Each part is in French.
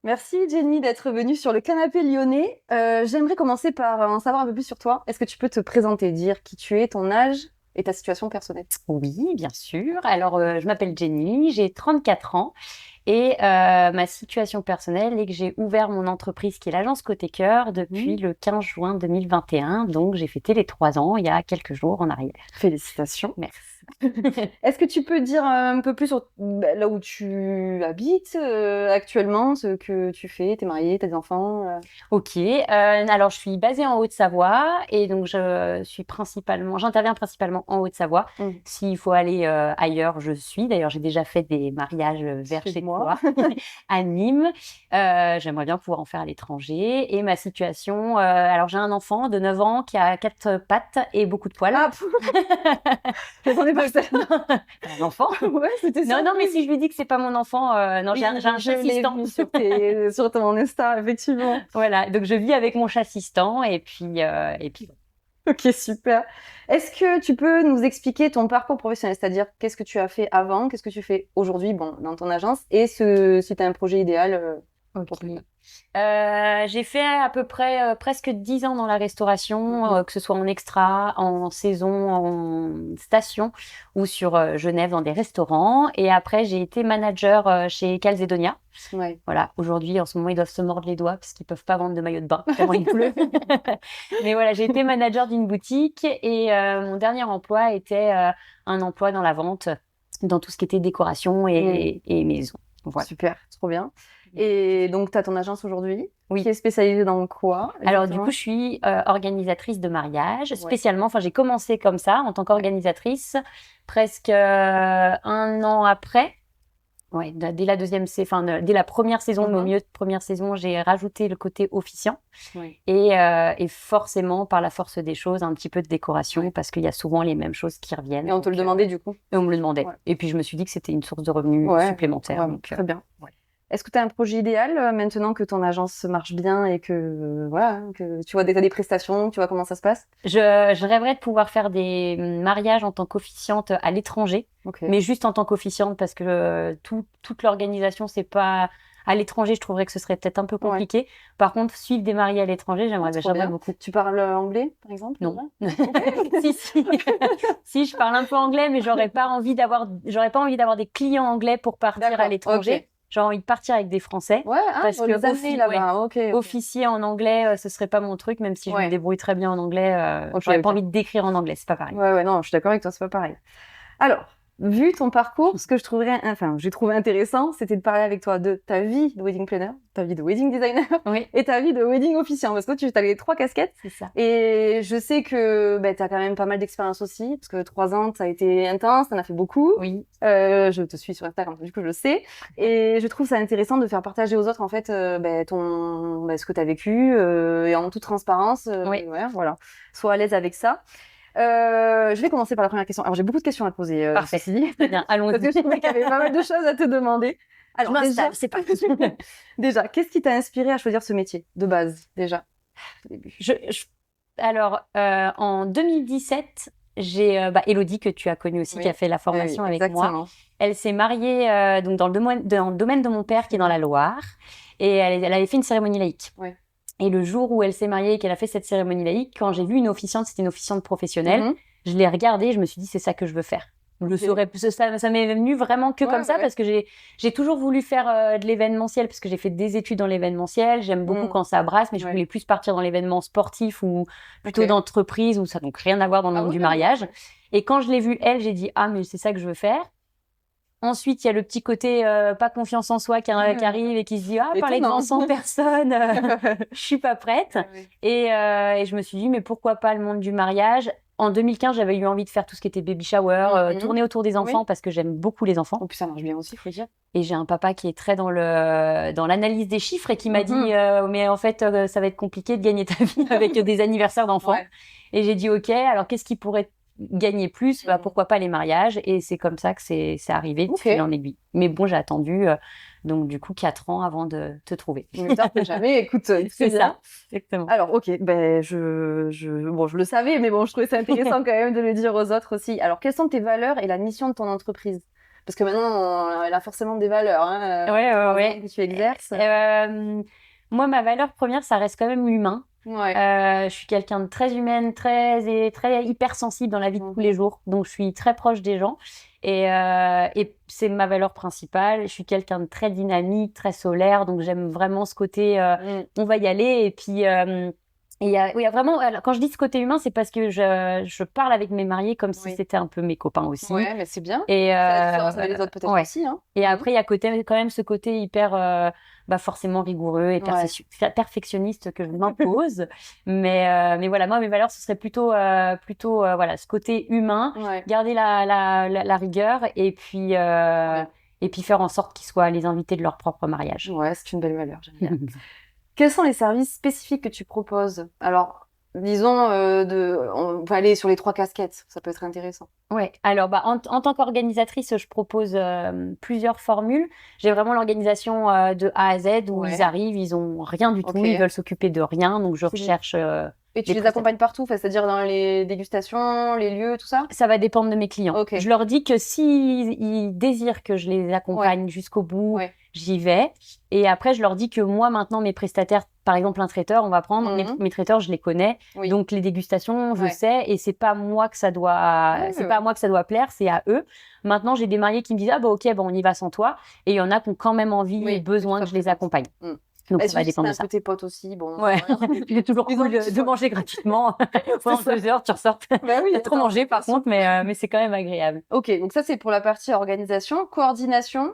Merci Jenny d'être venue sur le canapé lyonnais. J'aimerais commencer par en savoir un peu plus sur toi. Est-ce que tu peux te présenter, dire qui tu es, ton âge et ta situation personnelle? Oui, bien sûr. Alors, je m'appelle Jenny, j'ai 34 ans et ma situation personnelle est que j'ai ouvert mon entreprise qui est l'agence Côté Cœur depuis Mhm. le 15 juin 2021. Donc, j'ai fêté les 3 ans il y a quelques jours en arrière. Félicitations. Merci. Est-ce que tu peux dire un peu plus sur là où tu habites actuellement, ce que tu fais, t'es mariée, t'as des enfants Ok. Alors, je suis basée en Haute-Savoie et donc j'interviens principalement en Haute-Savoie. Mhm. S'il faut aller ailleurs, je suis. D'ailleurs, j'ai déjà fait des mariages vers Chez chez moi. toi, à Nîmes. J'aimerais bien pouvoir en faire à l'étranger. Et ma situation, alors j'ai un enfant de 9 ans qui a 4 pattes et beaucoup de poils. Ah, j'attendais pas ça. Un enfant? Ouais, c'était Non, non, mais surprise. si je lui dis que c'est pas mon enfant, non, Oui, j'ai un je chat l'ai assistant. vu sur ton Insta, effectivement. Voilà, donc je vis avec mon chat assistant et puis Ok, super. Est-ce que tu peux nous expliquer ton parcours professionnel, c'est-à-dire qu'est-ce que tu as fait avant, qu'est-ce que tu fais aujourd'hui, bon, dans ton agence, et si tu as un projet idéal pour ok. plus tard. J'ai fait à peu près presque 10 ans dans la restauration, Mhm. que ce soit en extra, en saison, en station ou sur Genève dans des restaurants. Et après, j'ai été manager chez Calzedonia. Ouais. Voilà, aujourd'hui, en ce moment, ils doivent se mordre les doigts parce qu'ils peuvent pas vendre de maillot de bain tellement il pleut. Mais voilà, j'ai été manager d'une boutique et mon dernier emploi était un emploi dans la vente, dans tout ce qui était décoration Mhm. et maison. Voilà. Super, trop bien. Et donc, tu as ton agence aujourd'hui, qui Oui. est spécialisée dans quoi, Alors du coup, exactement? je suis organisatrice de mariage, Ouais. spécialement. Enfin, j'ai commencé comme ça en tant Ouais. qu'organisatrice, presque un an après. Ouais, dès la dès la première saison, mais au Mhm. milieu de première saison, j'ai rajouté le côté officiant Ouais. et forcément, par la force des choses, un petit peu de décoration Ouais. parce qu'il y a souvent les mêmes choses qui reviennent. Et on te le demandait du coup? Et on me le demandait. Ouais. Et puis je me suis dit que c'était une source de revenus Ouais, supplémentaire. vraiment, Donc, très bien. ouais. Est-ce que tu as un projet idéal maintenant que ton agence marche bien et que voilà, que tu vois t'as des prestations, tu vois comment ça se passe? Je rêverais de pouvoir faire des mariages en tant qu'officiante à l'étranger, Ok. mais juste en tant qu'officiante parce que toute l'organisation, c'est pas à l'étranger. Je trouverais que ce serait peut-être un peu Ouais. compliqué. Par contre, suivre des mariés à l'étranger, Ah, trop j'aimerais bien. beaucoup. Tu parles anglais, par exemple, déjà? Non. Non. Ok. Si, si. Si, je parle un peu anglais, mais j'aurais pas envie d'avoir des clients anglais pour partir à D'accord. l'étranger. Ok. J'ai envie de partir avec des Français Ouais, ah, parce faut que les amener là-bas. Ok, ok. officier en anglais, ce serait pas mon truc, même si je me Ouais. débrouille très bien en anglais, Ok, j'aurais pas ok. envie d'écrire en anglais, c'est pas pareil. Ouais, ouais, non, je suis d'accord avec toi, c'est pas pareil. Alors, vu ton parcours, ce que j'ai trouvé intéressant, c'était de parler avec toi de ta vie de wedding planner, ta vie de wedding designer Oui, et ta vie de wedding officiant, parce que tu as les trois casquettes. c'est ça. Et je sais que ben, tu as quand même pas mal d'expérience aussi, parce que 3 ans, ça a été intense, t'en as fait beaucoup. Oui, Je te suis sur Instagram, du coup, je sais. Et je trouve ça intéressant de faire partager aux autres, en fait, ben, ce que tu as vécu, et en toute transparence. oui, Ouais, voilà. Sois à l'aise avec ça. Je vais commencer par la première question. Alors, j'ai beaucoup de questions à te poser, parfait. ceci dit, Très bien, parce que allons-y. je trouvais qu'il y avait pas mal de choses à te demander. Je Alors, déjà, m'installe, c'est parti. déjà, qu'est-ce qui t'a inspiré à choisir ce métier, de base, déjà, au début? Je, je- Alors, en 2017, j'ai Élodie, que tu as connue aussi, qui a Oui, fait la oui, oui, formation avec moi. exactement. Elle s'est mariée donc dans le domaine de mon père, qui est dans la Loire, et elle avait fait une cérémonie laïque. Ouais. Et le jour où elle s'est mariée et qu'elle a fait cette cérémonie laïque, quand j'ai vu une officiante, c'était une officiante professionnelle, Mhm. je l'ai regardée, je me suis dit, c'est ça que je veux faire. Je Ok. saurais, ça m'est venu vraiment que Ouais, comme ouais, ça ouais. parce que j'ai toujours voulu faire de l'événementiel parce que j'ai fait des études dans l'événementiel. J'aime beaucoup Mhm. quand ça brasse, mais je Ouais. voulais plus partir dans l'événement sportif ou plutôt Ok. d'entreprise ou ça, donc rien à voir dans le Ah monde ouais, du ouais, mariage. ouais. Et quand je l'ai vue, elle, j'ai dit, ah, mais c'est ça que je veux faire. Ensuite, il y a le petit côté pas confiance en soi qui arrive et qui se dit ah parler devant Étonnant. 100 personnes, je suis pas prête. Ouais, ouais. Et je me suis dit mais pourquoi pas le monde du mariage. En 2015, j'avais eu envie de faire tout ce qui était baby shower, Mhm. tourner autour des enfants Oui. parce que j'aime beaucoup les enfants. En plus, ça marche bien aussi, faut dire. Et j'ai un papa qui est très dans l'analyse des chiffres et qui m'a dit Mhm. mais en fait ça va être compliqué de gagner ta vie avec des anniversaires d'enfants. Ouais. Et j'ai dit ok, alors qu'est-ce qui pourrait gagner plus? Bah Mhm. pourquoi pas les mariages? Et c'est comme ça que c'est arrivé de Ok. fil en aiguille. Mais bon, j'ai attendu donc du coup 4 ans avant de te trouver. Mieux tard que jamais. Écoute, très C'est bien. ça, exactement. Alors, ok, ben bon, je le savais, mais bon, je trouvais ça intéressant quand même de le dire aux autres aussi. Alors, quelles sont tes valeurs et la mission de ton entreprise? Parce que maintenant, elle a forcément des valeurs, hein, Ouais. que tu exerces. Moi, ma valeur première, ça reste quand même l'humain. Ouais. Je suis quelqu'un de très humaine, très hypersensible dans la vie de tous les jours. Donc, je suis très proche des gens. Et c'est ma valeur principale. Je suis quelqu'un de très dynamique, très solaire. Donc, j'aime vraiment ce côté, on va y aller. Et puis, il y a vraiment, alors, quand je dis ce côté humain, c'est parce que je parle avec mes mariés comme si c'était un peu mes copains aussi. Ouais, mais c'est bien. Et C'est la différence avec les autres peut-être aussi. Hein. Et après, il y a quand même ce côté hyper, forcément rigoureux et perfectionniste que je m'impose. Mais voilà, moi, mes valeurs, ce serait plutôt voilà, ce côté humain, garder la rigueur et puis faire en sorte qu'ils soient les invités de leur propre mariage. Ouais, c'est une belle valeur, j'aime bien. Quels sont les services spécifiques que tu proposes? Alors, disons, on va aller sur les 3 casquettes, ça peut être intéressant. Ouais, alors en tant qu'organisatrice, je propose plusieurs formules. J'ai vraiment l'organisation de A à Z où ils arrivent, ils ont rien du tout, ils veulent s'occuper de rien, donc je recherche. Et tu les accompagnes partout, c'est-à-dire dans les dégustations, les lieux, tout ça? Ça va dépendre de mes clients. Je leur dis que s'ils désirent que je les accompagne jusqu'au bout, j'y vais. Et après, je leur dis que moi, maintenant, mes prestataires, par exemple, un traiteur, on va prendre, mes traiteurs, je les connais. Donc, les dégustations, je sais. Et c'est pas moi que ça doit, pas à moi que ça doit plaire, c'est à eux. Maintenant, j'ai des mariés qui me disent, on y va sans toi. Et il y en a qui ont quand même envie et besoin que je les accompagne. Donc, ça va dépendre de ça. Un peu tes potes aussi, bon. C'est toujours cool de manger gratuitement. Pendant 2 heures, tu ressors. T'as trop mangé, par contre, mais c'est quand même agréable. Ok, donc ça, c'est pour la partie organisation. Coordination?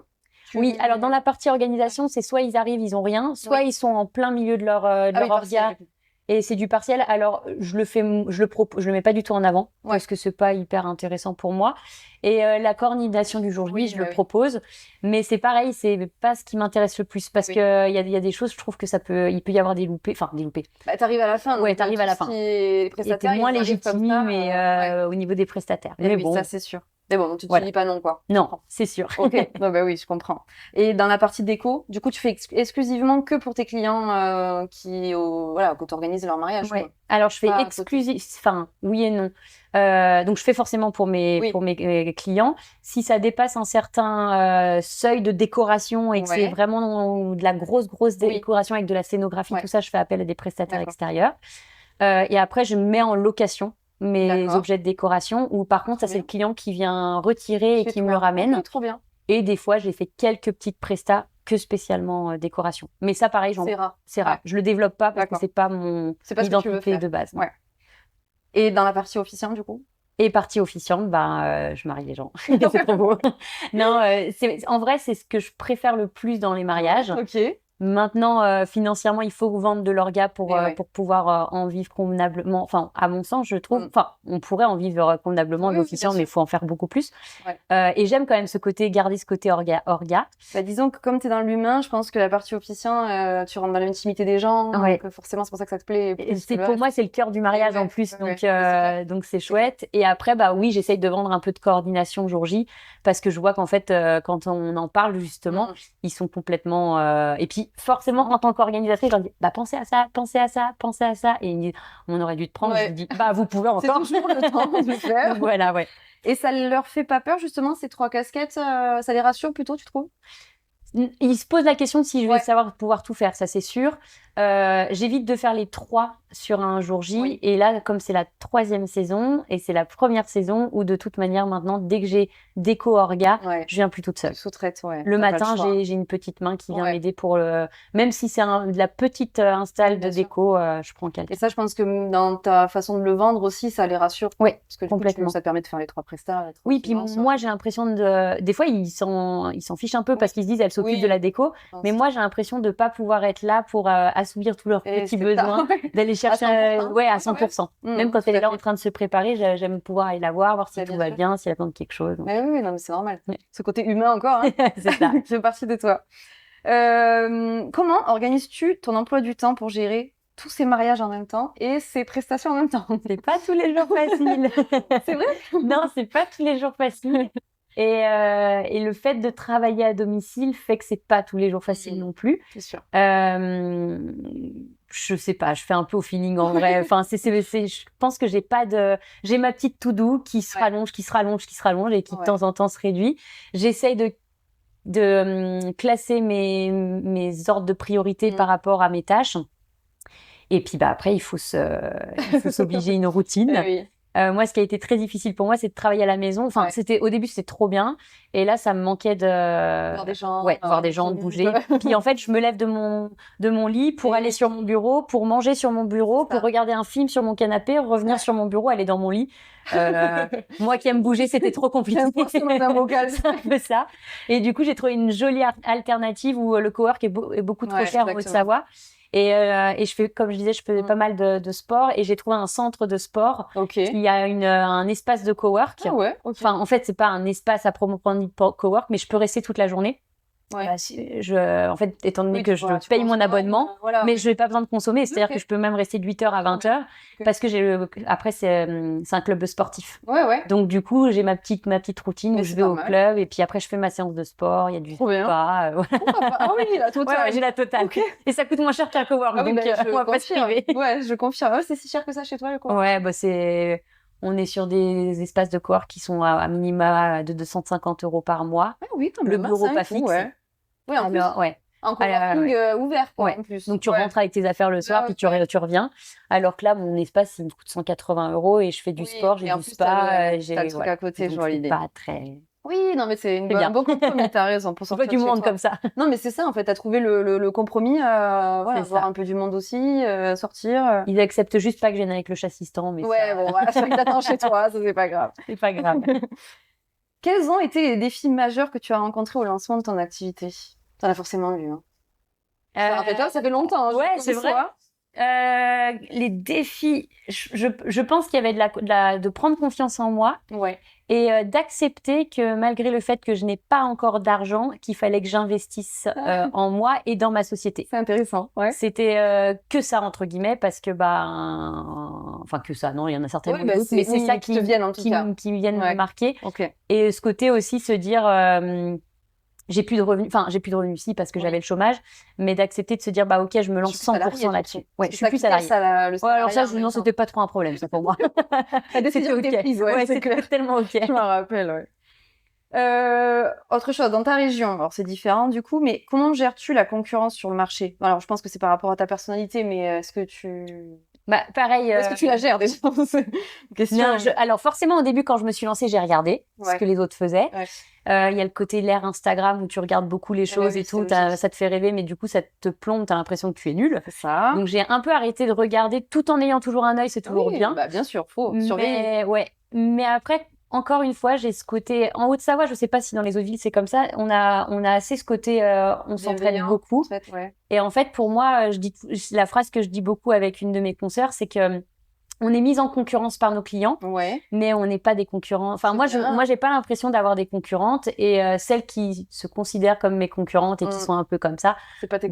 Oui, alors dans la partie organisation, c'est soit ils arrivent, ils ont rien, soit ils sont en plein milieu de leur orga et c'est du partiel. Alors je le mets pas du tout en avant parce que c'est pas hyper intéressant pour moi. Et la coordination du jour J, je le propose, mais c'est pareil, c'est pas ce qui m'intéresse le plus parce que il y a des choses, je trouve que il peut y avoir des loupés. Bah, t'arrives à la fin. Ouais, t'arrives à la fin. Les prestataires, moins légitime, mais au niveau des prestataires. Mais bon, ça c'est sûr. Mais bon, tu te dis pas non, quoi. Non, c'est sûr. Ok, oui, je comprends. Et dans la partie déco, du coup, tu fais exclusivement que pour tes clients qui t'organises leur mariage. Ouais. Alors, je fais oui et non. Donc, je fais forcément pour mes clients. Si ça dépasse un certain seuil de décoration et que c'est vraiment de la grosse décoration avec de la scénographie, tout ça, je fais appel à des prestataires extérieurs. Et après, je mets en location mes objets de décoration ou par contre, ça c'est le client qui vient retirer et qui me le ramène. Trop bien. Et des fois, j'ai fait quelques petites prestas que spécialement décoration. Mais ça, pareil, c'est rare. Je le développe pas parce que c'est pas mon identité de base. Ouais. Et dans la partie officiante, du coup? Et partie officiante, je marie les gens. C'est trop beau. Non, en vrai, c'est ce que je préfère le plus dans les mariages. Ok. Maintenant, financièrement, il faut vendre de l'orga pour pouvoir en vivre convenablement. Enfin, à mon sens, je trouve. Enfin, on pourrait en vivre convenablement de l'officiant, mais il faut en faire beaucoup plus. Et j'aime quand même garder ce côté orga. Bah, disons que comme tu es dans l'humain, je pense que la partie officiant, tu rentres dans l'intimité des gens. Donc forcément, c'est pour ça que ça te plaît. Pour moi, c'est le cœur du mariage en plus. Donc c'est chouette. Et après, oui, j'essaye de vendre un peu de coordination jour J parce que je vois qu'en fait, quand on en parle justement, ils sont complètement. Et puis, forcément, en tant qu'organisatrice, je leur dis, pensez à ça, pensez à ça, pensez à ça. Et ils me disent, on aurait dû te prendre. Je dis, vous pouvez encore. C'est toujours le temps de le faire. Donc, voilà, Et ça leur fait pas peur, justement, ces 3 casquettes, ça les rassure plutôt, tu trouves? Ils se posent la question de si je vais pouvoir tout faire, ça c'est sûr. J'évite de faire les 3 sur un jour J. Et là, comme c'est la 3e saison et c'est la première saison où de toute manière maintenant, dès que j'ai déco orga, je viens plus toute seule. Sous-traite, Le matin, j'ai une petite main qui vient m'aider pour même si c'est de la petite install de déco, je prends quelqu'un. Et ça, je pense que dans ta façon de le vendre aussi, ça les rassure. Oui, parce que complètement. Ça te permet de faire les 3 prestats. Oui, puis moi, j'ai l'impression des fois, ils s'en fichent un peu parce qu'ils se disent, elle s'occupe de la déco. Mais moi, j'ai l'impression de pas pouvoir être là pour assouvir tous leurs petits besoins, d'aller chercher à 100%. Même quand elle est là en train de se préparer, j'aime pouvoir aller la voir si tout va bien, si elle a besoin de quelque chose. Mais oui, non, mais c'est normal. Ce côté humain encore, hein. C'est ça. Je fais partie de toi. Comment organises-tu ton emploi du temps pour gérer tous ces mariages en même temps et ces prestations en même temps? C'est pas tous les jours facile. C'est vrai? Non, c'est pas tous les jours facile. Et le fait de travailler à domicile fait que c'est pas tous les jours facile non plus. C'est sûr. Je sais pas, je fais un peu au feeling en vrai. Enfin, je pense que j'ai ma petite to-do qui se rallonge et qui de temps en temps se réduit. J'essaye de classer mes ordres de priorité par rapport à mes tâches. Et puis après, il faut s'obliger une routine. Oui. Moi, ce qui a été très difficile pour moi, c'est de travailler à la maison. Enfin, au début, c'était trop bien. Et là, ça me manquait de voir des gens, de bouger. Puis en fait, je me lève de mon lit pour aller sur mon bureau, pour manger sur mon bureau, pour regarder un film sur mon canapé, revenir sur mon bureau, aller dans mon lit. Moi qui aime bouger, c'était trop compliqué. C'est un peu ça. Et du coup, j'ai trouvé une jolie alternative où le cowork est beaucoup trop cher en Haute-Savoie. Et je fais, comme je disais, je faisais pas mal de sport et j'ai trouvé un centre de sport qui a un espace de cowork. Ah ouais, Enfin, en fait, c'est pas un espace à proprement dit cowork, mais je peux rester toute la journée. Ouais. En fait, étant donné que je paye mon abonnement, mais je n'ai pas besoin de consommer. C'est-à-dire que je peux même rester de 8h à 20h parce que après, c'est un club sportif. Donc, du coup, j'ai ma petite routine où je vais au club et puis après, je fais ma séance de sport. Il y a du spa. Ah oui, la totale. Ouais, j'ai la totale. Et ça coûte moins cher qu'un cowork. Donc, on va pas se priver. Ouais, je confirme. C'est si cher que ça chez toi, le cowork? Ouais, on est sur des espaces de cowork qui sont à minima de 250 € par mois. Ah oui, le bureau pas fixe. Ouais, en plus. Un coworking ouvert, quoi, en plus. Donc, tu rentres avec tes affaires le soir, puis tu reviens. Alors que là, mon espace, il me coûte 180 € et je fais du sport, j'ai du spa. J'ai le truc à côté, je vois l'idée. Pas très... Oui, non, mais c'est un bon compromis, t'as raison. Pour sortir du monde comme ça. Non, mais c'est ça, en fait, t'as trouvé le compromis, voir un peu du monde aussi, sortir. Ils acceptent juste pas que je vienne avec le chassistant, mais c'est vrai que t'attends chez toi, ça, c'est pas grave. C'est pas grave. Quels ont été les défis majeurs que tu as rencontrés au lancement de ton activité? T'en as forcément eu, hein. Rappelle-toi, ça fait longtemps. Ouais, c'est vrai. Les défis, je pense qu'il y avait de prendre confiance en moi et d'accepter que malgré le fait que je n'ai pas encore d'argent, qu'il fallait que j'investisse en moi et dans ma société. C'est intéressant. C'était que ça, entre guillemets, parce que enfin que ça, non, il y en a certainement d'autres, mais c'est ça qui me viennent me marquer. Et ce côté aussi, se dire... j'ai plus de revenus si parce que j'avais le chômage, mais d'accepter de se dire ok, je me lance 100% là-dessus. Ouais, je suis plus salariée. Alors ça, non, c'était pas trop un problème ça pour moi. C'était ok. C'était tellement ok. Je m'en rappelle. Autre chose, dans ta région, alors c'est différent du coup, mais comment gères-tu la concurrence sur le marché? Alors je pense que c'est par rapport à ta personnalité, mais est-ce que tu... pareil. Est-ce que tu la gères déjà? Alors forcément au début quand je me suis lancée, j'ai regardé ce que les autres faisaient. Il y a le côté l'ère Instagram où tu regardes beaucoup les choses et tout, ça te fait rêver, mais du coup ça te plombe, t'as l'impression que tu es nul. C'est ça. Donc j'ai un peu arrêté de regarder tout en ayant toujours un œil, c'est toujours bien. Bien sûr, faut surveiller. Mais après, encore une fois, j'ai ce côté en Haute-Savoie, je sais pas si dans les autres villes c'est comme ça, on a assez ce côté on s'entraide beaucoup. En fait, Et en fait pour moi, la phrase que je dis beaucoup avec une de mes consoeurs, c'est que on est mis en concurrence par nos clients, mais on n'est pas des concurrents. Enfin, moi, j'ai pas l'impression d'avoir des concurrentes et celles qui se considèrent comme mes concurrentes et qui sont un peu comme ça. C'est pas tes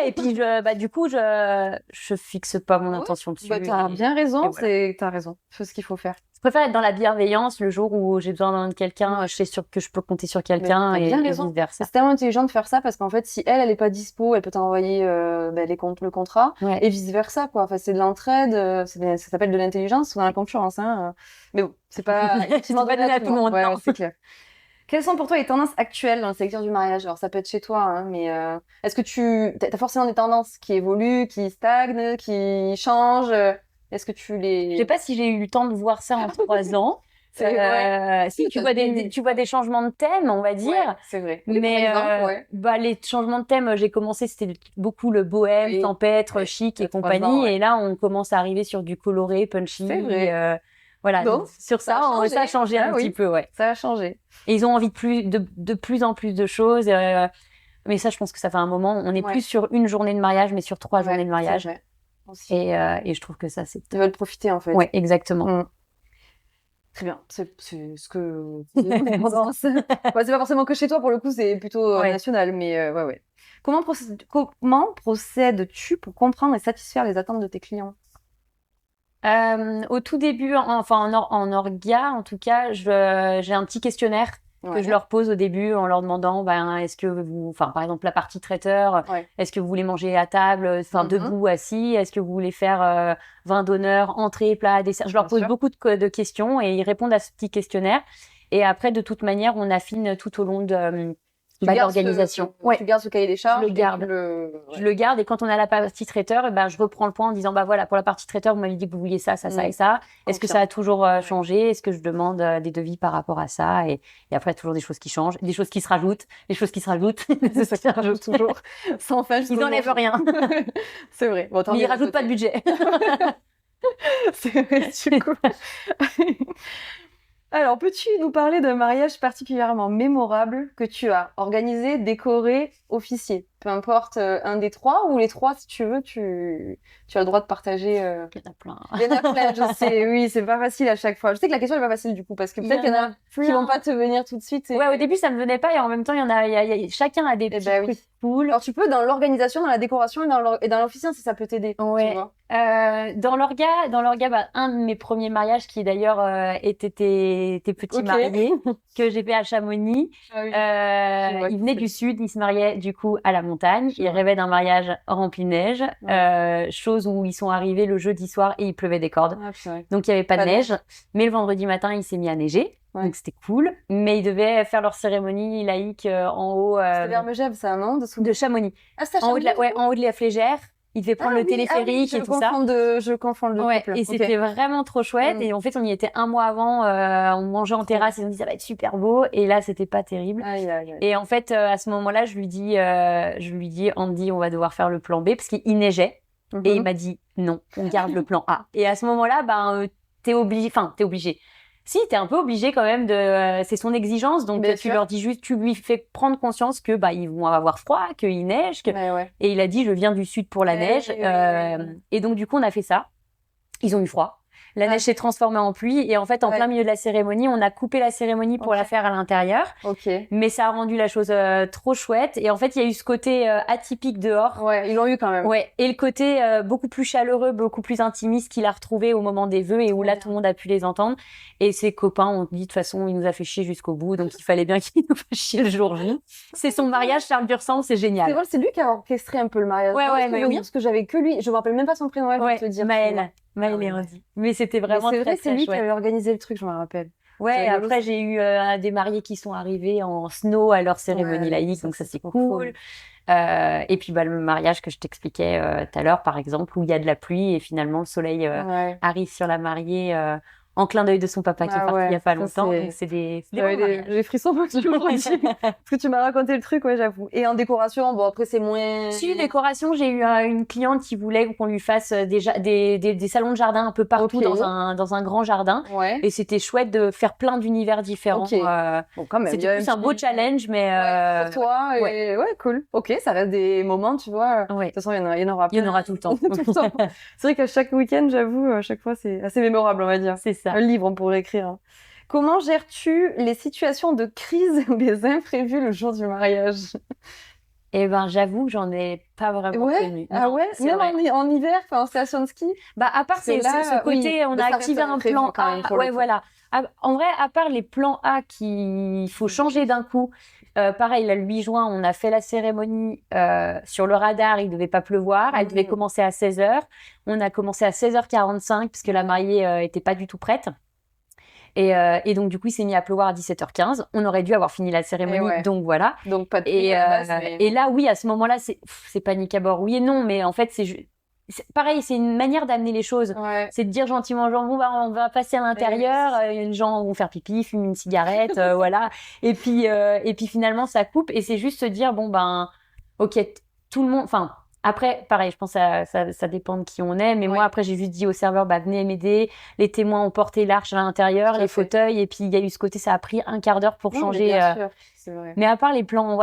et puis du coup, je fixe pas mon intention dessus. T'as bien raison, t'as raison. C'est ce qu'il faut faire. Je préfère être dans la bienveillance le jour où j'ai besoin de quelqu'un, je sais que je peux compter sur quelqu'un et vice-versa. C'est tellement intelligent de faire ça parce qu'en fait, si elle est pas dispo, elle peut t'envoyer le contrat et vice-versa, quoi. Enfin, c'est de l'entraide, ça s'appelle de l'intelligence ou dans la concurrence, hein. Mais bon, c'est pas effectivement donné à tout le monde. C'est clair. Quelles sont pour toi les tendances actuelles dans le secteur du mariage? Alors, ça peut être chez toi, hein, mais est-ce que t'as forcément des tendances qui évoluent, qui stagnent, qui changent? Est-ce que tu les... Je sais pas si j'ai eu le temps de voir ça en 3 ans. Si tu vois des changements de thème, on va dire. C'est vrai. Mais les changements de thème, j'ai commencé, c'était beaucoup le bohème, tempêtre, chic et compagnie. Et là, on commence à arriver sur du coloré, punchy. C'est vrai. Donc, sur ça a changé un petit peu, Ça a changé. Et ils ont envie de plus en plus de choses. Mais ça, je pense que ça fait un moment. On n'est plus sur une journée de mariage, mais sur 3 journées de mariage. Et je trouve que ça, c'est... Ils veulent profiter, en fait. Ouais, exactement. Très bien. C'est ce que... c'est pas forcément que chez toi, pour le coup, c'est plutôt national, mais Comment procèdes-tu pour comprendre et satisfaire les attentes de tes clients? Au tout début, en orga, en tout cas, j'ai un petit questionnaire que je leur pose au début en leur demandant, est-ce que par exemple, la partie traiteur, est-ce que vous voulez manger à table, debout, assis, est-ce que vous voulez faire vin d'honneur, entrée, plat, dessert. Je leur pose beaucoup de questions et ils répondent à ce petit questionnaire. Et après, de toute manière, on affine tout au long de l'organisation. Tu gardes ce cahier des charges. Je le garde. Je le garde et quand on a la partie traiteur, je reprends le point en disant voilà, pour la partie traiteur, vous m'avez dit que vous vouliez ça, ça, ça et ça. Est-ce que ça a toujours changé? Est-ce que je demande des devis par rapport à ça? Et après, toujours des choses qui changent, des choses qui se rajoutent, des choses qui se rajoutent. C'est ça qui rajoute toujours. Sans fin. Ils n'enlèvent rien. C'est vrai. Bon, mais ils rajoutent pas de budget. C'est vrai, du coup. Alors, peux-tu nous parler d'un mariage particulièrement mémorable que tu as organisé, décoré, officié? Peu importe un des trois ou les trois, si tu veux, tu as le droit de partager. Il y en a plein. Il y en a plein, je sais. Oui, c'est pas facile à chaque fois. Je sais que la question n'est pas facile du coup, parce que peut-être qu'il y en a qui vont pas te venir tout de suite. Ouais, au début, ça me venait pas et en même temps, chacun a des petits trucs cool. Alors, tu peux, dans l'organisation, dans la décoration et dans l'officiant, si ça peut t'aider. Ouais. Tu vois. Dans l'orga, un de mes premiers mariages qui d'ailleurs était tes petits mariés que j'ai fait à Chamonix. Il venait du sud, il se mariait du coup à la montagne. Il rêvait d'un mariage rempli de neige, chose où ils sont arrivés le jeudi soir et il pleuvait des cordes. Donc il y avait pas de neige, mais le vendredi matin il s'est mis à neiger. Donc c'était cool, mais ils devaient faire leur cérémonie laïque en haut. C'était vers Megève, ça, non? De Chamonix. Ah, c'était à Chamonix. En haut de la Flégère. Ils devaient prendre le téléphérique et tout ça. Je confonds le couple. Et c'était vraiment trop chouette. Et en fait, on y était un mois avant. On mangeait en terrasse et on dit ça va être super beau. Et là, c'était pas terrible. Et en fait, à ce moment-là, je lui dis, Andy, on va devoir faire le plan B parce qu'il neigeait. Et il m'a dit non, on garde le plan A. Et à ce moment-là, t'es obligé. Si, t'es un peu obligé quand même c'est son exigence, donc tu leur dis juste, tu lui fais prendre conscience que ils vont avoir froid, qu'il neige, et il a dit je viens du sud pour la neige, et donc du coup on a fait ça. Ils ont eu froid. La neige s'est transformée en pluie et en fait, en plein milieu de la cérémonie, on a coupé la cérémonie pour la faire à l'intérieur. Mais ça a rendu la chose trop chouette. Et en fait, il y a eu ce côté atypique dehors. Ouais, ils l'ont eu quand même. Ouais, et le côté beaucoup plus chaleureux, beaucoup plus intimiste qu'il a retrouvé au moment des vœux et où là, tout le monde a pu les entendre. Et ses copains ont dit de toute façon, il nous a fait chier jusqu'au bout, donc il fallait bien qu'il nous fasse chier le jour J. C'est son mariage, Charles Dursan, c'est génial. C'est vrai, c'est lui qui a orchestré un peu le mariage. Parce que j'avais que lui. Je me rappelle même pas son prénom, pour te dire. Maëlle et Randy. Mais c'était vraiment très, très c'est lui qui avait organisé le truc, je me rappelle. Ouais, après j'ai eu des mariés qui sont arrivés en snow à leur cérémonie laïque, donc ça c'est cool. Et puis le mariage que je t'expliquais tout à l'heure, par exemple, où il y a de la pluie et finalement le soleil arrive sur la mariée en clin d'œil de son papa qui est parti il y a pas longtemps. Donc c'est des j'ai frissons parce que tu m'as raconté le truc, j'avoue. Et en décoration, après c'est moins. Si, décoration, j'ai eu une cliente qui voulait qu'on lui fasse des salons de jardin un peu partout dans un grand jardin. Et c'était chouette de faire plein d'univers différents. Quand même. C'était plus un beau challenge, mais pour toi. Cool. Ok, ça reste des moments, tu vois. De toute façon, il y en aura plein. Il y en aura tout le temps. C'est vrai qu'à chaque week-end, j'avoue, à chaque fois, c'est assez mémorable, on va dire. C'est ça. Un livre, on pourrait écrire. Comment gères-tu les situations de crise ou des imprévus le jour du mariage? J'avoue que j'en ai pas vraiment connu. Même en hiver, en station de ski? À part ce côté, on a activé un plan A. Voilà. En vrai, à part les plans A qu'il faut changer d'un coup, pareil, le 8 juin, on a fait la cérémonie sur le radar, il devait pas pleuvoir, elle devait commencer à 16h. On a commencé à 16h45 parce que la mariée était pas du tout prête. Et donc, du coup, il s'est mis à pleuvoir à 17h15. On aurait dû avoir fini la cérémonie, donc voilà. Donc, pas de et là, oui, à ce moment-là, c'est panique à bord. Oui et non, mais en fait, c'est pareil, c'est une manière d'amener les choses. C'est de dire gentiment, genre, on va passer à l'intérieur, les gens vont faire pipi, fumer une cigarette, voilà. Et puis finalement, ça coupe. Et c'est juste se dire, ok, tout le monde, après, pareil, je pense que ça dépend de qui on est. Mais moi, après, j'ai juste dit au serveur, venez m'aider. Les témoins ont porté l'arche à l'intérieur, les fauteuils. Et puis, il y a eu ce côté, ça a pris un quart d'heure pour changer. c'est vrai. Mais à part les plans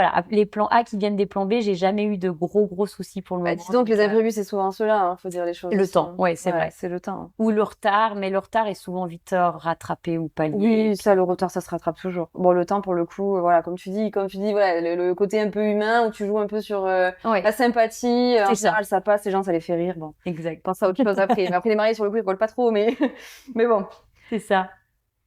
A qui viennent des plans B, j'ai jamais eu de gros soucis pour le moment. Disons que les imprévus, c'est souvent ceux-là, hein, faut dire les choses. Le aussi, temps, hein. ouais, c'est vrai. C'est le temps. Hein. Ou le retard, mais le retard est souvent vite rattrapé ou pallié. Oui, ça, le retard, ça se rattrape toujours. Bon, le temps, pour le coup, voilà, comme tu dis, voilà, le côté un peu humain où tu joues un peu sur la sympathie, en général, ça passe, les gens, ça les fait rire. Bon, exact. Pense à autre chose après. Mais après, les mariés, sur le coup, ils rigolent pas trop, mais bon. C'est ça.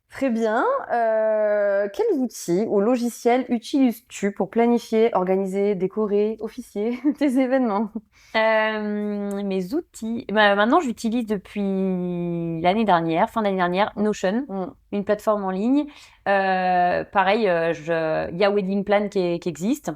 Très bien. Quels outils ou logiciels utilises-tu pour planifier, organiser, décorer, officier tes événements? Mes outils. Maintenant, j'utilise depuis fin d'année dernière, Notion, une plateforme en ligne. Pareil, il y a Wedding Plan qui existe.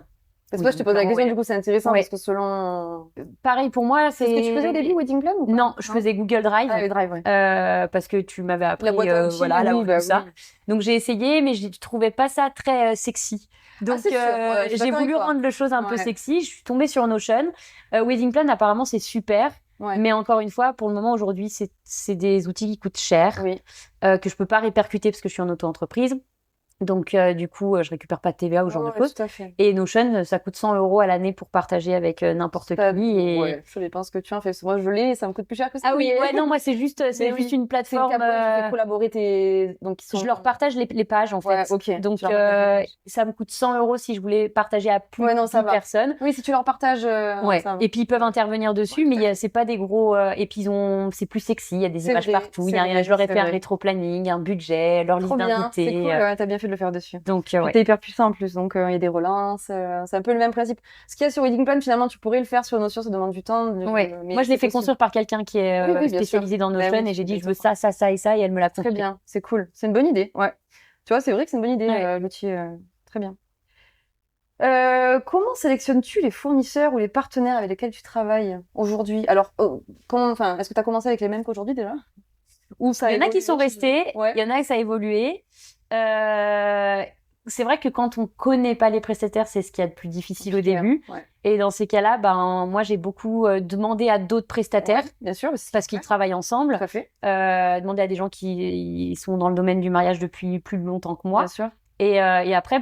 C'est pour ça que je te pose la question, du coup, c'est intéressant parce que selon... Pareil, pour moi, c'est... ce que tu faisais au début, Wedding Plan ou pas? Non, je faisais Google Drive. Ah, le Drive, ouais. Parce que tu m'avais appris, la boîte à outils, tout ça. Donc, j'ai essayé, mais je trouvais pas ça très sexy. Donc, j'ai voulu rendre les choses un peu sexy. Je suis tombée sur Notion. Wedding Plan, apparemment, c'est super. Ouais. Mais encore une fois, pour le moment, aujourd'hui, c'est des outils qui coûtent cher, que je peux pas répercuter parce que je suis en auto-entreprise. Donc, du coup, je récupère pas de TVA ou genre de choses. Et Notion, ça coûte 100 € à l'année pour partager avec n'importe qui. Ouais, ça dépend ce que tu en fais. Moi, je l'ai, ça me coûte plus cher que ça. Ah oui, non, moi, c'est juste une plateforme. Tu fais collaborer donc, je leur partage les pages, en fait. Okay. Donc, ça me coûte 100 € si je voulais partager à plus de 10 personnes. Oui, si tu leur partages. Et puis, ils peuvent intervenir dessus, mais c'est pas des gros. Et puis, c'est plus sexy, il y a des images partout. Je leur ai fait un rétro-planning, un budget, leur liste d'invités. C'est cool, t'as bien fait de le faire dessus. Donc, t'es hyper puissant en plus, donc il y a des relances, c'est un peu le même principe. Ce qu'il y a sur Wedding Plan, finalement, tu pourrais le faire sur Notion, ça demande du temps. Mais moi, je l'ai fait construire par quelqu'un qui est spécialisé dans Notion et j'ai dit, je veux ça, et elle me l'a construit. Très bien, c'est cool, c'est une bonne idée. Ouais. Tu vois, c'est vrai que c'est une bonne idée, l'outil. Très bien. Comment sélectionnes-tu les fournisseurs ou les partenaires avec lesquels tu travailles aujourd'hui? Alors, est-ce que tu as commencé avec les mêmes qu'aujourd'hui déjà? Il y en a qui sont restés, il y en a qui ça a évolué. C'est vrai que quand on connaît pas les prestataires, c'est ce qu'il y a de plus difficile au début. Ouais. Et dans ces cas-là, moi, j'ai beaucoup demandé à d'autres prestataires, bien sûr, parce qu'ils travaillent ensemble. Tout à fait. Demandé à des gens qui sont dans le domaine du mariage depuis plus longtemps que moi. Bien sûr. Et après,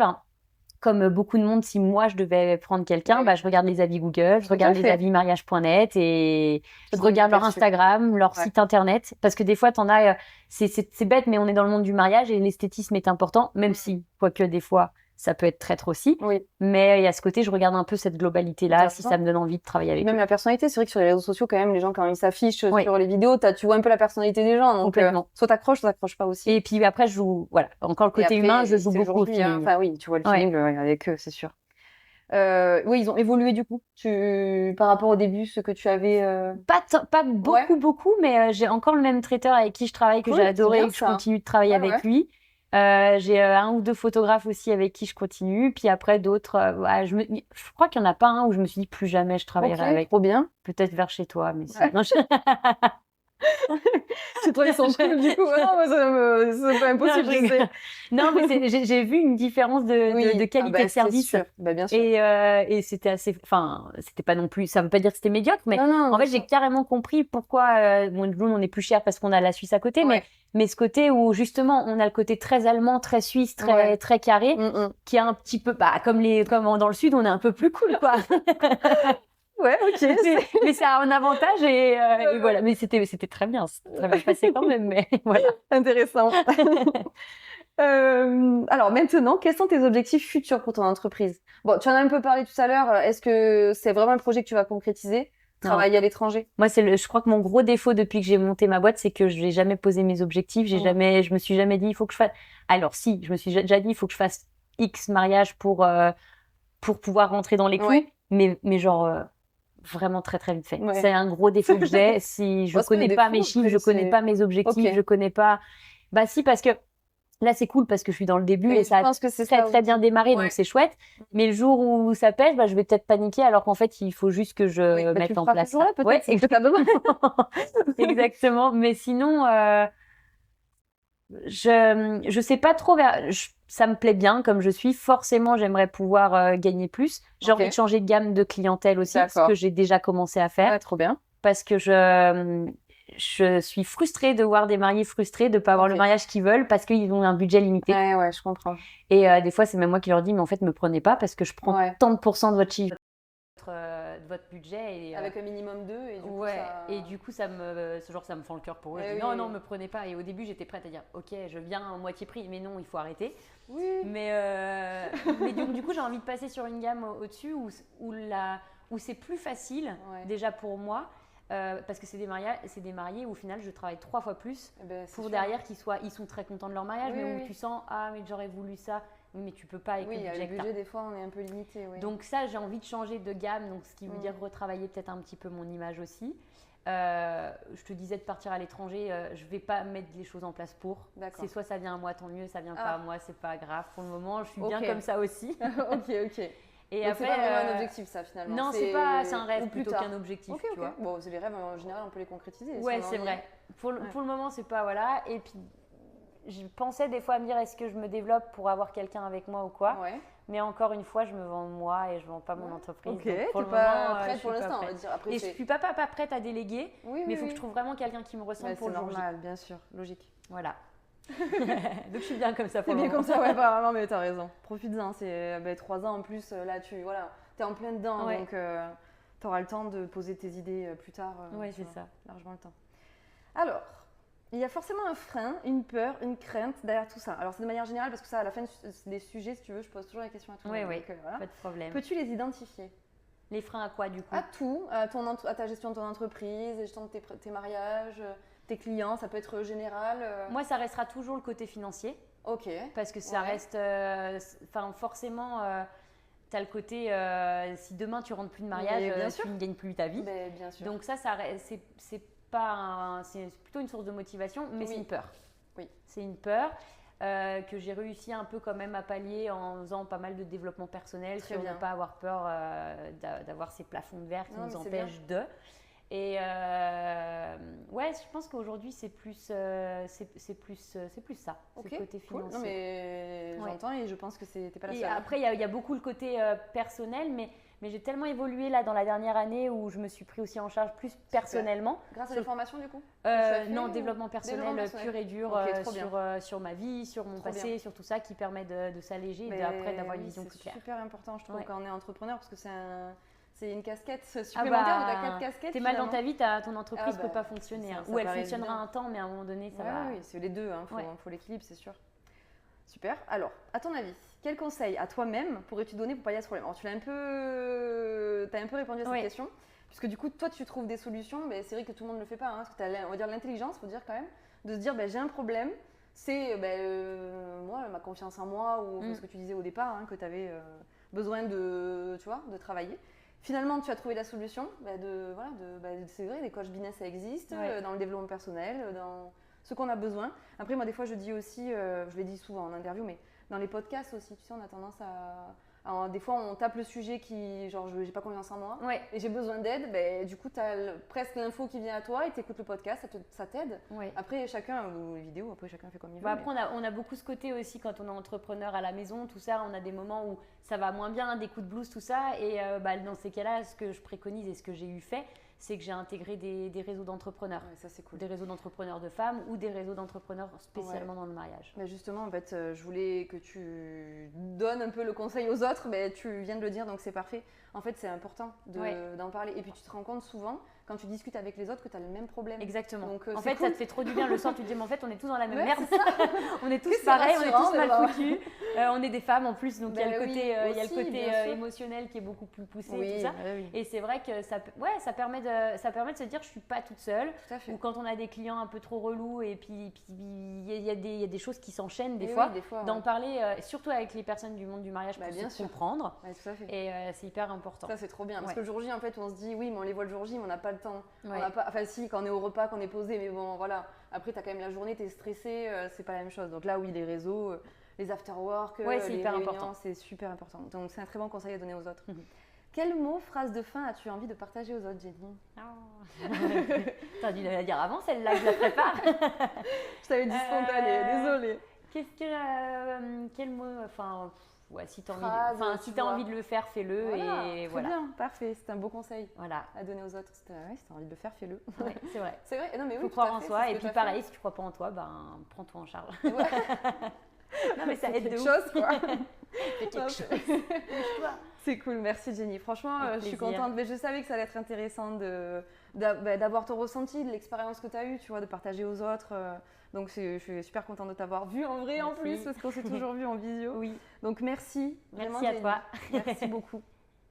comme beaucoup de monde, si moi je devais prendre quelqu'un, je regarde les avis Google, je regarde les avis mariage.net et je regarde leur Instagram, leur site internet. Parce que des fois, t'en as, c'est bête, mais on est dans le monde du mariage et l'esthétisme est important, même si, quoique des fois, ça peut être traître aussi. Oui. Mais il y a ce côté, je regarde un peu cette globalité-là, si ça me donne envie de travailler avec eux. Même la personnalité, c'est vrai que sur les réseaux sociaux, quand même, les gens, quand ils s'affichent sur les vidéos, tu vois un peu la personnalité des gens. Donc, soit t'accroches, soit t'accroches pas aussi. Et puis après, je joue, encore le côté humain, je joue beaucoup au feeling. Enfin, oui, tu vois le feeling avec eux, c'est sûr. Oui, ils ont évolué du coup. Par rapport au début, ce que tu avais. Pas beaucoup, mais j'ai encore le même traiteur avec qui je travaille, que j'ai adoré, et que je continue de travailler avec lui. J'ai un ou deux photographes aussi avec qui je continue, puis après d'autres. Je crois qu'il y en a pas un où je me suis dit plus jamais je travaillerai avec. Trop bien. Peut-être vers chez toi, mais non, chez toi ils sont cool du coup. Non, c'est pas impossible. Non, mais j'ai vu une différence de qualité de service. Bien sûr. Et c'était assez. Enfin, c'était pas non plus. Ça veut pas dire que c'était médiocre, mais en fait j'ai carrément compris pourquoi. Nous on est plus cher parce qu'on a la Suisse à côté, mais ce côté où justement on a le côté très allemand, très suisse, très carré, qui est un petit peu comme dans le sud, on est un peu plus cool quoi. Ouais, ok. Mais ça a un avantage et voilà. Mais c'était très bien, très bien passé quand même. Mais voilà. Intéressant. Alors maintenant, quels sont tes objectifs futurs pour ton entreprise? Bon, tu en as un peu parlé tout à l'heure. Est-ce que c'est vraiment un projet que tu vas concrétiser? Travailler à l'étranger? Moi, je crois que mon gros défaut depuis que j'ai monté ma boîte, c'est que je n'ai jamais posé mes objectifs. Je me suis jamais dit, il faut que je fasse. Alors si, je me suis déjà dit, il faut que je fasse X mariage pour pouvoir rentrer dans les clous. Mais genre vraiment très très vite fait. C'est un gros défaut que j'ai. Si je connais pas mes chiffres, je connais pas mes objectifs, je connais pas. Si, parce que là c'est cool parce que je suis dans le début et ça a très bien démarré, donc c'est chouette. Mais le jour où ça pêche, je vais peut-être paniquer alors qu'en fait il faut juste que je mette en place. Ça. Peut-être, c'est que t'as besoin. Exactement. Mais sinon, je sais pas trop ça me plaît bien comme je suis. Forcément, j'aimerais pouvoir gagner plus. J'ai envie de changer de gamme de clientèle aussi, ce que j'ai déjà commencé à faire. Trop bien. Parce que je suis frustrée de voir des mariés frustrés de ne pas avoir Ok. le mariage qu'ils veulent parce qu'ils ont un budget limité. Ouais, je comprends. Et des fois, c'est même moi qui leur dis, mais en fait, me prenez pas parce que je prends Ouais. tant de pourcents de votre chiffre, de votre budget. Et, Avec un minimum 2 et du coup, ouais, ça... et du coup, ça me fend le cœur pour eux. Eh Je dis, oui. non, me prenez pas. Et au début, j'étais prête à dire, ok, je viens à moitié prix, mais non, il faut arrêter. Oui. Mais du coup, j'ai envie de passer sur une gamme au-dessus où c'est plus facile, Ouais. déjà pour moi, parce que c'est des mariés où au final, je travaille 3 fois plus Eh ben, c'est pour sûr. derrière ils sont très contents de leur mariage, Oui, mais où oui. tu sens, ah, mais j'aurais voulu ça. Oui, mais tu peux pas avec Oui, le avec budget le que t'as. budget, des fois, on est un peu limité. Oui. Donc ça, j'ai envie de changer de gamme, donc ce qui veut dire retravailler peut-être un petit peu mon image aussi. Je te disais de partir à l'étranger, je vais pas mettre les choses en place pour. D'accord. C'est soit ça vient à moi, tant mieux, ça vient pas à moi, c'est pas grave. Pour le moment, je suis Ok. bien comme ça aussi. Ok. Et Donc, c'est après, pas vraiment un objectif, ça, finalement. non, c'est un rêve ou plus plutôt tard. qu'un objectif, Ok. tu vois. Bon, c'est les rêves, en général, on peut les concrétiser. si Ouais, on en c'est est. vrai. Pour le moment, c'est pas, voilà. Et puis, je pensais des fois à me dire, est-ce que je me développe pour avoir quelqu'un avec moi ou quoi. Ouais. Mais encore une fois, je me vends moi et je vends pas mon entreprise. Ok, Donc, pour t'es le pas moment, prête je pour suis pas l'instant, on va prête. dire. Après, Et je suis pas prête à déléguer, Oui, mais il faut oui. que je trouve vraiment quelqu'un qui me ressemble Bah, pour c'est le jour J. normal, bien sûr, logique. Voilà. Donc je suis bien comme ça pour C'est le bien moment. comme ça, ouais, apparemment, mais t'as raison. Profites-en, c'est 3 ans en plus, là, t'es en plein dedans, Ouais. donc t'auras le temps de poser tes idées plus tard. Ouais, tu c'est vois, ça. largement le temps. Alors, il y a forcément un frein, une peur, une crainte derrière tout ça. Alors, c'est de manière générale, parce que ça, à la fin des sujets, si tu veux, je pose toujours la question à tout le Oui, monde. oui, donc, voilà. pas de problème. Peux-tu les identifier? Les freins à quoi du coup? À tout, à ta gestion de ton entreprise, la gestion de tes mariages, tes clients, ça peut être général. Moi, ça restera toujours le côté financier, Ok. parce que ça Ouais. reste, forcément, tu as le côté, si demain tu rentres plus de Mais mariage, bien tu sûr. ne gagnes plus ta vie. Ben, bien sûr. Donc c'est plutôt une source de motivation, mais c'est Oui. une peur. Oui. C'est une peur que j'ai réussi un peu quand même à pallier en faisant pas mal de développement personnel Très sur bien. ne pas avoir peur d'avoir ces plafonds de verre qui Non, nous mais c'est bien. empêchent de. Et ouais, je pense qu'aujourd'hui c'est plus ça, Ok, c'est le côté cool. financier. Non, mais Ouais. j'entends et je pense que t'es pas la Et seule. après, il y a beaucoup le côté personnel, mais j'ai tellement évolué là dans la dernière année où je me suis pris aussi en charge plus personnellement. Grâce à des formations, du coup Non, développement personnel Développement personnel. pur et dur Ok, trop bien. sur ma vie, sur mon Trop passé, bien. sur tout ça qui permet de s'alléger et Mais après d'avoir une oui, vision plus c'est claire. super important, je trouve, Ouais. quand on est entrepreneur, parce que c'est une casquette Ah supplémentaire, bah, de ta 4 casquettes. t'es mal dans finalement. ta vie, ton entreprise Ah peut bah, pas fonctionner. c'est ça, Hein. ça Ou elle paraît fonctionnera évident. un temps, mais à un moment donné, ça Ouais, va. oui, c'est les deux, hein, Ouais. faut l'équilibre, c'est sûr. Super. Alors, à ton avis, quel conseil à toi-même pourrais-tu donner pour pallier à ce problème? Alors, t'as un peu répondu à cette Oui. question, puisque du coup, toi, tu trouves des solutions, mais c'est vrai que tout le monde ne le fait pas, hein, parce que tu as, on va dire, l'intelligence, faut dire quand même, de se dire, j'ai un problème, c'est moi, ma confiance en moi, ou ce que tu disais au départ, hein, que tu avais besoin de travailler. Finalement, tu as trouvé la solution, c'est vrai, les coachs business, ça existe, Ouais. dans le développement personnel, dans ce qu'on a besoin. Après, moi, des fois, je dis aussi, je l'ai dit souvent en interview, mais dans les podcasts aussi, tu sais, on a tendance des fois, on tape le sujet qui, genre, j'ai pas confiance en moi Ouais. et j'ai besoin d'aide. Du coup, tu as presque l'info qui vient à toi et tu écoutes le podcast, ça t'aide. Ouais. Après, chacun, ou les vidéos, après, chacun fait comme il veut. Bah après, on a beaucoup ce côté aussi quand on est entrepreneur à la maison, tout ça. On a des moments où ça va moins bien, des coups de blues, tout ça. Et dans ces cas-là, ce que je préconise et ce que j'ai fait, c'est que j'ai intégré des réseaux d'entrepreneurs. Ouais, ça, c'est cool. Des réseaux d'entrepreneurs de femmes ou des réseaux d'entrepreneurs spécialement dans le mariage. Mais justement, en fait, je voulais que tu donnes un peu le conseil aux autres. Tu viens de le dire, donc c'est parfait. En fait, c'est important d'en parler. Et puis, tu te rends compte souvent, quand tu discutes avec les autres, que tu as le même problème. Exactement. Donc, en c'est fait, cool. ça te fait trop du bien le soir. Tu te dis, mais en fait, on est tous dans la même Ouais, merde. c'est ça. On est tous C'est pareils, on est rassurant, tous mal d'abord. foutus. On est des femmes en plus, donc il y a le Oui, côté, il y a le aussi, côté bien sûr. émotionnel qui est beaucoup plus poussé Oui, et tout ça. oui. Et c'est vrai que ça permet de se dire, je suis pas toute seule. Tout à fait. Ou quand on a des clients un peu trop relous et puis il y a des choses qui s'enchaînent des Et fois. oui, des fois, D'en ouais. parler, surtout avec les personnes du monde du mariage pour bien se sûr. comprendre. Ouais, tout à fait. Et c'est hyper important. Ça, c'est trop bien. Parce Ouais. que le jour J, en fait, on se dit, oui, mais on les voit le jour J, mais on n'a pas le temps. Ouais. On n'a pas... Enfin, si, quand on est au repas, qu'on est posé, mais bon, voilà. Après, tu as quand même la journée, tu es stressé, c'est pas la même chose. Donc là, oui, les réseaux, les after-work, Ouais, c'est les hyper réunions, important. c'est super important. Donc, c'est un très bon conseil à donner aux autres. Mhm. Quel mot, phrase de fin as-tu envie de partager aux autres, Jenny? T'as dû la dire avant celle-là, je la prépare. Je t'avais dit spontané, désolée. Quel mot, enfin, ouais, si tu as phrases, envie, si tu t'as vois. envie de le faire, fais-le. Voilà, Et très voilà. bien, parfait. C'est un beau conseil Voilà. à donner aux autres. Ouais, si t'as envie de le faire, fais-le. Ouais, c'est vrai. C'est vrai. Non, mais Il oui, faut tout croire à en fait, soi. c'est ce Et que puis t'as pareil, fait. si tu crois pas en toi, ben prends-toi en charge. Et ouais, Non, mais ça fais aide de quelque ouf. chose, quoi. Fais quelque Hop. chose. Bouge-toi. C'est cool, merci Jenny. Franchement, Avec je suis plaisir. contente. Mais je savais que ça allait être intéressant d'avoir ton ressenti, de l'expérience que tu as eue, tu vois, de partager aux autres. Donc, je suis super contente de t'avoir vue en vrai en Merci. plus, parce qu'on s'est toujours vu en visio. Oui. Donc, merci. Merci Vraiment, à Jenny. toi. Merci beaucoup.